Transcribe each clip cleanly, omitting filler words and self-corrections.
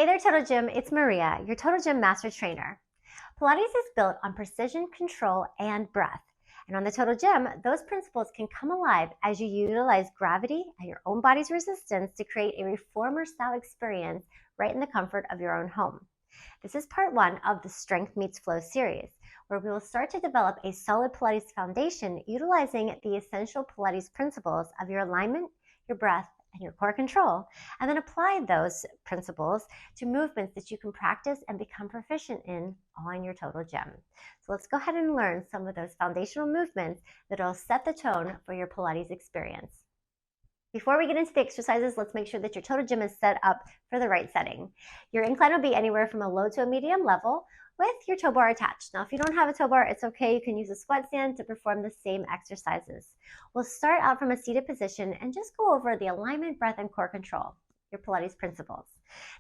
Hey there, Total Gym. It's Maria, your Total Gym Master Trainer. Pilates is built on precision, control, and breath. And on the Total Gym, those principles can come alive as you utilize gravity and your own body's resistance to create a reformer-style experience right in the comfort of your own home. This is part one of the Strength Meets Flow series, where we will start to develop a solid Pilates foundation utilizing the essential Pilates principles of your alignment, your breath, and your core control, and then apply those principles to movements that you can practice and become proficient in on your Total Gym. So let's go ahead and learn some of those foundational movements that will set the tone for your Pilates experience. Before we get into the exercises, let's make sure that your Total Gym is set up for the right setting. Your incline will be anywhere from a low to a medium level with your tow bar attached. Now, if you don't have a tow bar, it's okay. You can use a squat stand to perform the same exercises. We'll start out from a seated position and just go over the alignment, breath, and core control, your Pilates principles.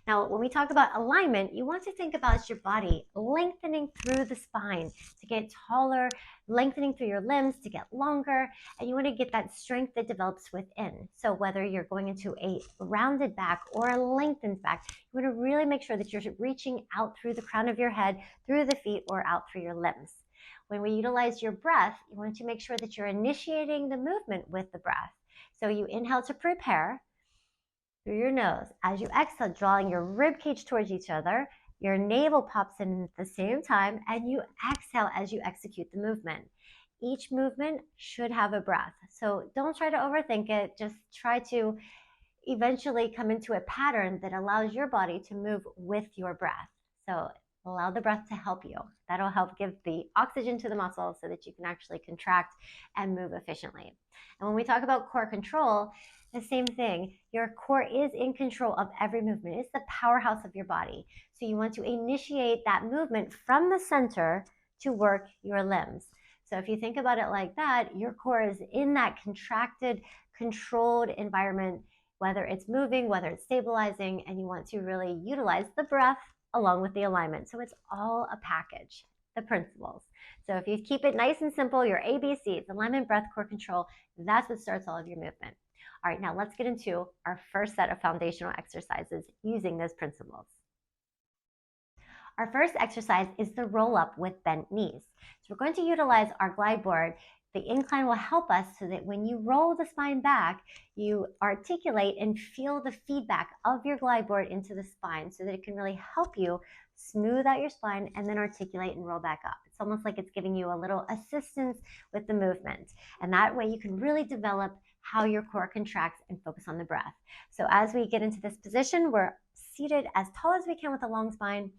Now, when we talk about alignment, you want to think about your body lengthening through the spine to get taller, lengthening through your limbs to get longer, and you want to get that strength that develops within. So whether you're going into a rounded back or a lengthened back, you want to really make sure that you're reaching out through the crown of your head, through the feet, or out through your limbs. When we utilize your breath, you want to make sure that you're initiating the movement with the breath. So you inhale to prepare through your nose. As you exhale, drawing your rib cage towards each other, your navel pops in at the same time, and you exhale as you execute the movement. Each movement should have a breath. So don't try to overthink it. Just try to eventually come into a pattern that allows your body to move with your breath. So allow the breath to help you. That'll help give the oxygen to the muscles so that you can actually contract and move efficiently. And when we talk about core control, the same thing. Your core is in control of every movement. It's the powerhouse of your body. So you want to initiate that movement from the center to work your limbs. So if you think about it like that, your core is in that contracted, controlled environment, whether it's moving, whether it's stabilizing, and you want to really utilize the breath along with the alignment. So it's all a package, the principles. So if you keep it nice and simple, your ABCs, alignment, breath, core control, that's what starts all of your movement. All right, now let's get into our first set of foundational exercises using those principles. Our first exercise is the roll up with bent knees. So we're going to utilize our glide board. The incline will help us so that when you roll the spine back, you articulate and feel the feedback of your glide board into the spine so that it can really help you smooth out your spine and then articulate and roll back up. It's almost like it's giving you a little assistance with the movement. And that way you can really develop how your core contracts and focus on the breath. So as we get into this position, we're seated as tall as we can with a long spine.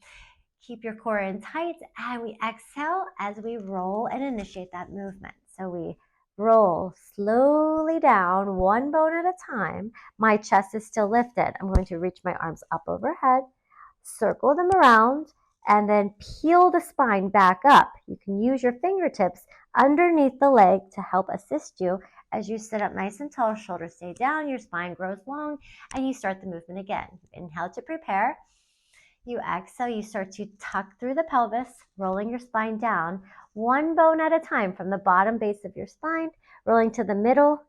Keep your core in tight, and we exhale as we roll and initiate that movement. So we roll slowly down, one bone at a time. My chest is still lifted. I'm going to reach my arms up overhead, circle them around, and then peel the spine back up. You can use your fingertips underneath the leg to help assist you as you sit up nice and tall, shoulders stay down, your spine grows long, and you start the movement again. Inhale to prepare. You exhale, you start to tuck through the pelvis, rolling your spine down, one bone at a time from the bottom base of your spine, rolling to the middle,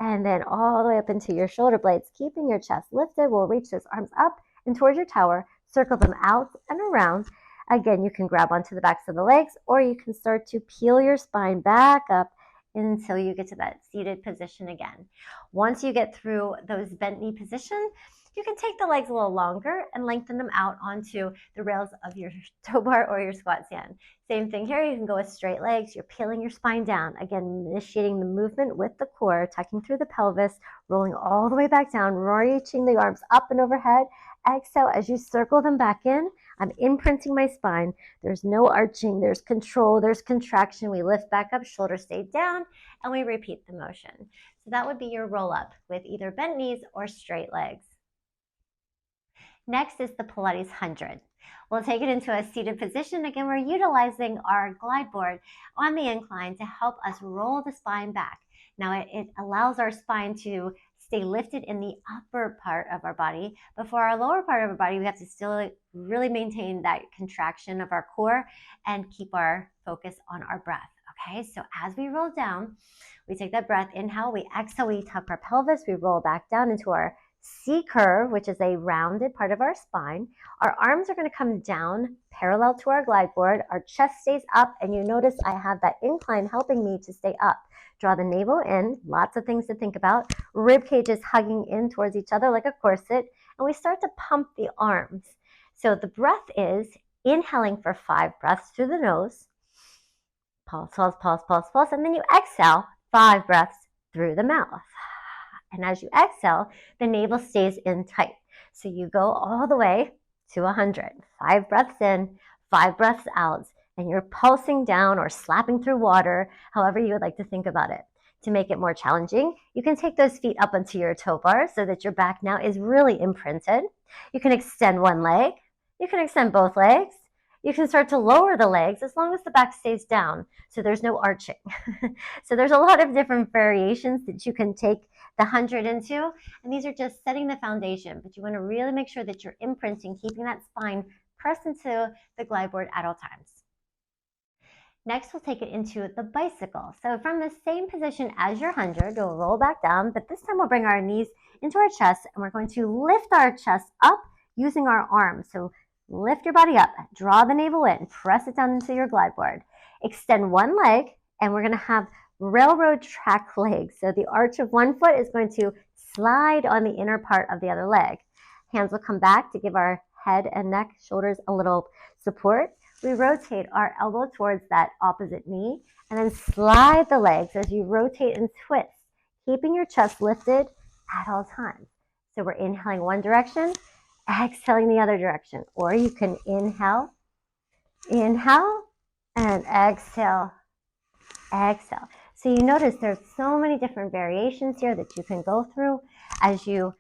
and then all the way up into your shoulder blades, keeping your chest lifted. We'll reach those arms up and towards your tower, circle them out and around. Again, you can grab onto the backs of the legs, or you can start to peel your spine back up until you get to that seated position again. Once you get through those bent knee position, you can take the legs a little longer and lengthen them out onto the rails of your tow bar or your squat stand. Same thing here, you can go with straight legs, you're peeling your spine down. Again, initiating the movement with the core, tucking through the pelvis, rolling all the way back down, reaching the arms up and overhead. Exhale as you circle them back in. I'm imprinting my spine. There's no arching, there's control, there's contraction. We lift back up, shoulders stay down, and we repeat the motion. So that would be your roll up with either bent knees or straight legs. Next is the Pilates 100. We'll take it into a seated position. Again, we're utilizing our glide board on the incline to help us roll the spine back. Now, it allows our spine to stay lifted in the upper part of our body, but for our lower part of our body, we have to still really maintain that contraction of our core and keep our focus on our breath. Okay, so as we roll down, we take that breath, inhale, we exhale, we tuck our pelvis, we roll back down into our C curve, which is a rounded part of our spine. Our arms are going to come down parallel to our glide board. Our chest stays up, and you notice I have that incline helping me to stay up. Draw the navel in, lots of things to think about. Rib cages hugging in towards each other like a corset, and we start to pump the arms. So the breath is inhaling for 5 breaths through the nose. Pulse, pulse, pulse, pulse, pulse, and then you exhale 5 breaths through the mouth. And as you exhale, the navel stays in tight. So you go all the way to 100. 5 breaths in, 5 breaths out, and you're pulsing down or slapping through water, however you would like to think about it. To make it more challenging, you can take those feet up onto your toe bar so that your back now is really imprinted. You can extend one leg. You can extend both legs. You can start to lower the legs as long as the back stays down, so there's no arching. So there's a lot of different variations that you can take the 100 into, and these are just setting the foundation, but you want to really make sure that you're imprinting, keeping that spine pressed into the glide board at all times. Next, we'll take it into the bicycle. So from the same position as your 100, we'll roll back down, but this time we'll bring our knees into our chest, and we're going to lift our chest up using our arms. So lift your body up, draw the navel in, press it down into your glide board. Extend one leg, and we're going to have railroad track legs. So the arch of one foot is going to slide on the inner part of the other leg. Hands will come back to give our head and neck, shoulders a little support. We rotate our elbow towards that opposite knee and then slide the legs as you rotate and twist, keeping your chest lifted at all times. So we're inhaling one direction, exhaling the other direction. Or you can inhale, inhale, and exhale, exhale. So you notice there's so many different variations here that you can go through as you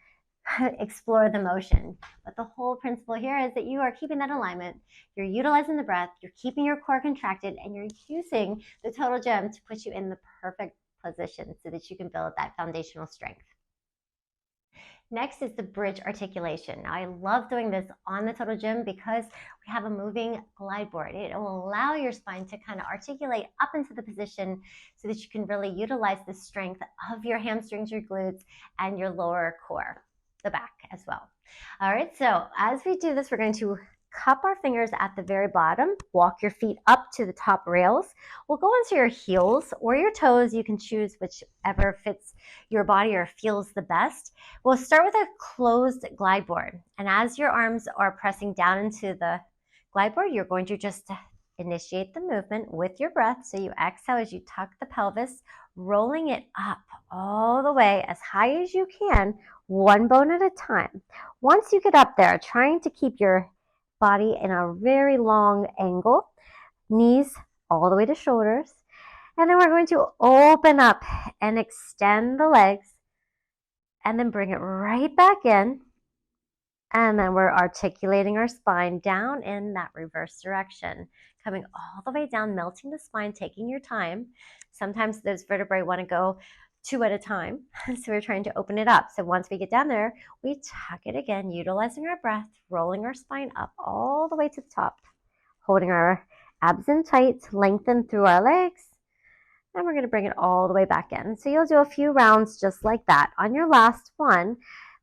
explore the motion. But the whole principle here is that you are keeping that alignment, you're utilizing the breath, you're keeping your core contracted, and you're using the total gym to put you in the perfect position so that you can build that foundational strength. Next is the bridge articulation. Now, I love doing this on the total gym because we have a moving glide board. It will allow your spine to kind of articulate up into the position so that you can really utilize the strength of your hamstrings, your glutes, and your lower core, the back as well. All right, so as we do this, we're going to cup our fingers at the very bottom, walk your feet up to the top rails. We'll go onto your heels or your toes. You can choose whichever fits your body or feels the best. We'll start with a closed glide board. And as your arms are pressing down into the glide board, you're going to just initiate the movement with your breath. So you exhale as you tuck the pelvis, rolling it up all the way as high as you can, one bone at a time. Once you get up there, trying to keep your body in a very long angle, knees all the way to shoulders. And then we're going to open up and extend the legs and then bring it right back in. And then we're articulating our spine down in that reverse direction, coming all the way down, melting the spine, taking your time. Sometimes those vertebrae want to go 2 at a time, so we're trying to open it up. So once we get down there, we tuck it again, utilizing our breath, rolling our spine up all the way to the top, holding our abs in tight, lengthen through our legs, and we're going to bring it all the way back in. So you'll do a few rounds just like that. On your last one,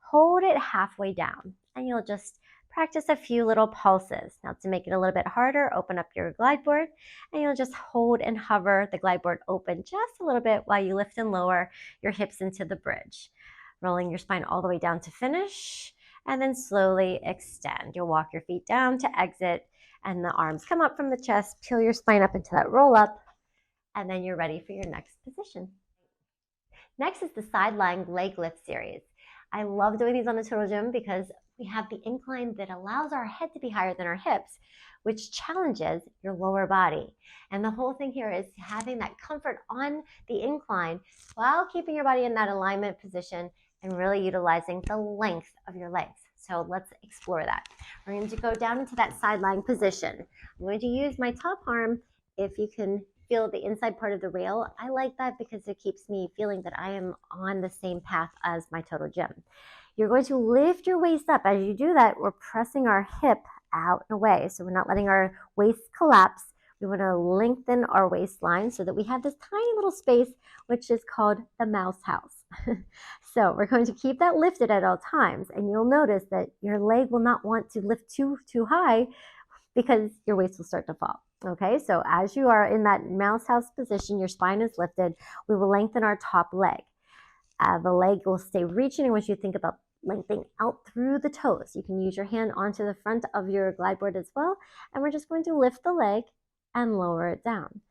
hold it halfway down, and you'll just practice a few little pulses. Now, to make it a little bit harder, open up your glide board, and you'll just hold and hover the glide board open just a little bit while you lift and lower your hips into the bridge, rolling your spine all the way down to finish, and then slowly extend. You'll walk your feet down to exit, and the arms come up from the chest, peel your spine up into that roll up, and then you're ready for your next position. Next is the side lying leg lift series. I love doing these on the total gym because we have the incline that allows our head to be higher than our hips, which challenges your lower body. And the whole thing here is having that comfort on the incline while keeping your body in that alignment position and really utilizing the length of your legs. So let's explore that. We're going to go down into that side lying position. I'm going to use my top arm. If you can feel the inside part of the rail, I like that because it keeps me feeling that I am on the same path as my total gym. You're going to lift your waist up. As you do that, we're pressing our hip out and away. So we're not letting our waist collapse. We want to lengthen our waistline so that we have this tiny little space, which is called the mouse house. So we're going to keep that lifted at all times, and you'll notice that your leg will not want to lift too high because your waist will start to fall. Okay, so as you are in that mouse house position, your spine is lifted, we will lengthen our top leg. The leg will stay reaching, and once you think about lengthening out through the toes, you can use your hand onto the front of your glide board as well, and we're just going to lift the leg and lower it down.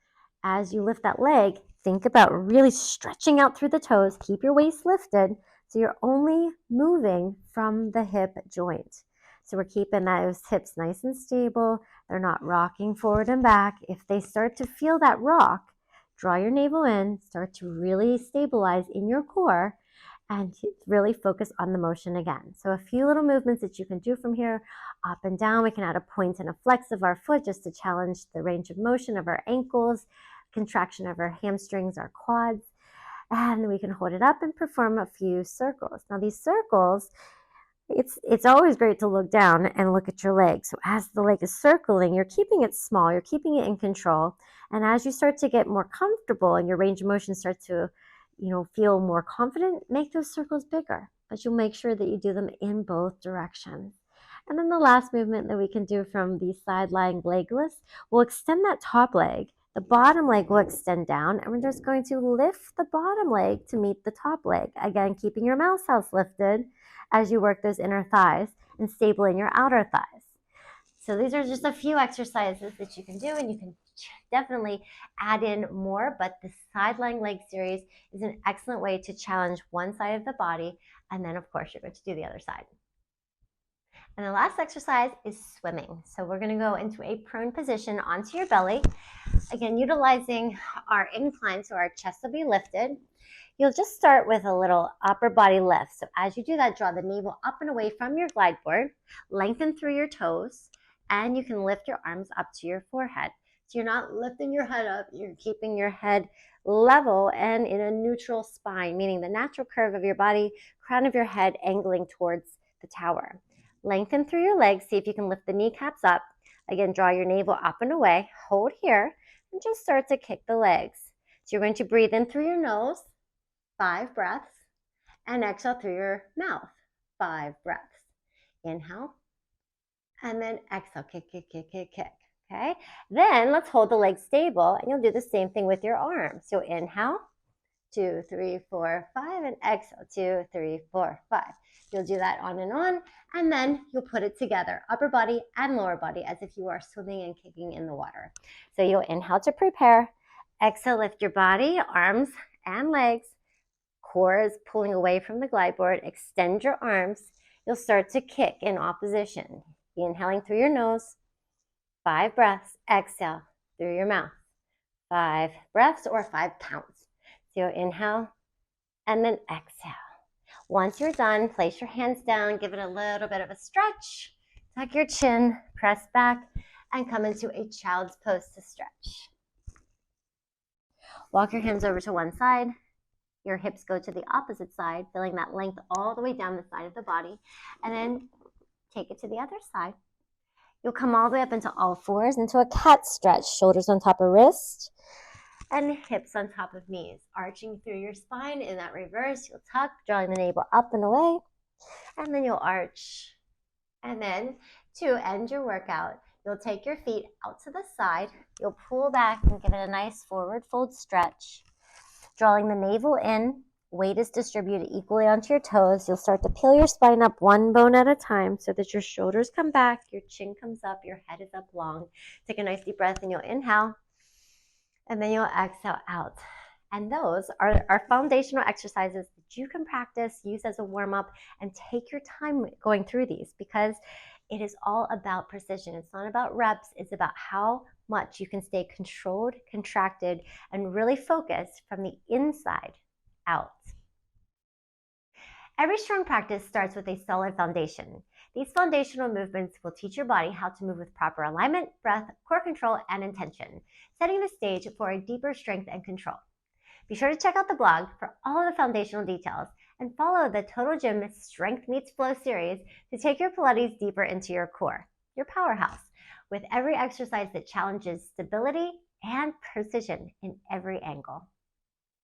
As you lift that leg, think about really stretching out through the toes, keep your waist lifted, so you're only moving from the hip joint. So we're keeping those hips nice and stable. They're not rocking forward and back. If they start to feel that rock, draw your navel in, start to really stabilize in your core, and really focus on the motion again. So a few little movements that you can do from here, up and down. We can add a point and a flex of our foot just to challenge the range of motion of our ankles, contraction of our hamstrings, our quads, and we can hold it up and perform a few circles. Now these circles, it's always great to look down and look at your leg. So as the leg is circling, you're keeping it small, you're keeping it in control. And as you start to get more comfortable and your range of motion starts to, feel more confident, make those circles bigger. But you'll make sure that you do them in both directions. And then the last movement that we can do from the side lying legless, we'll extend that top leg. The bottom leg will extend down, and we're just going to lift the bottom leg to meet the top leg. Again, keeping your mouse house lifted as you work those inner thighs and stable in your outer thighs. So these are just a few exercises that you can do, and you can definitely add in more, but the side lying leg series is an excellent way to challenge one side of the body, and then of course you're going to do the other side. And the last exercise is swimming. So we're going to go into a prone position onto your belly. Again, utilizing our incline, so our chest will be lifted. You'll just start with a little upper body lift. So as you do that, draw the navel up and away from your glide board, lengthen through your toes, and you can lift your arms up to your forehead. So you're not lifting your head up, you're keeping your head level and in a neutral spine, meaning the natural curve of your body, crown of your head angling towards the tower. Lengthen through your legs, see if you can lift the kneecaps up. Again, draw your navel up and away, hold here, and just start to kick the legs. So you're going to breathe in through your nose, 5 breaths, and exhale through your mouth, 5 breaths. Inhale, and then exhale, kick, kick, kick, kick, kick. Okay, then let's hold the legs stable, and you'll do the same thing with your arms. So inhale, 2, 3, 4, 5, and exhale, 2, 3, 4, 5. You'll do that on, and then you'll put it together, upper body and lower body, as if you are swimming and kicking in the water. So you'll inhale to prepare, exhale, lift your body, arms and legs, core is pulling away from the glide board, extend your arms. You'll start to kick in opposition. Inhaling through your nose, 5 breaths, exhale through your mouth, 5 breaths or 5 counts. So inhale and then exhale. Once you're done, place your hands down, give it a little bit of a stretch, tuck your chin, press back, and come into a child's pose to stretch. Walk your hands over to one side, your hips go to the opposite side, feeling that length all the way down the side of the body, and then take it to the other side. You'll come all the way up into all fours, into a cat stretch, shoulders on top of wrist, and hips on top of knees, arching through your spine. In that reverse, you'll tuck, drawing the navel up and away, and then you'll arch. And then to end your workout, you'll take your feet out to the side, you'll pull back and give it a nice forward fold stretch, drawing the navel in, weight is distributed equally onto your toes. You'll start to peel your spine up one bone at a time so that your shoulders come back, your chin comes up, your head is up long. Take a nice deep breath, and you'll inhale, and then you'll exhale out. And those are our foundational exercises that you can practice, use as a warm-up, and take your time going through these, because it is all about precision. It's not about reps, it's about how much you can stay controlled, contracted, and really focused from the inside out. Every strong practice starts with a solid foundation. These foundational movements will teach your body how to move with proper alignment, breath, core control, and intention, setting the stage for a deeper strength and control. Be sure to check out the blog for all of the foundational details, and follow the Total Gym Strength Meets Flow series to take your Pilates deeper into your core, your powerhouse. with every exercise that challenges stability and precision in every angle.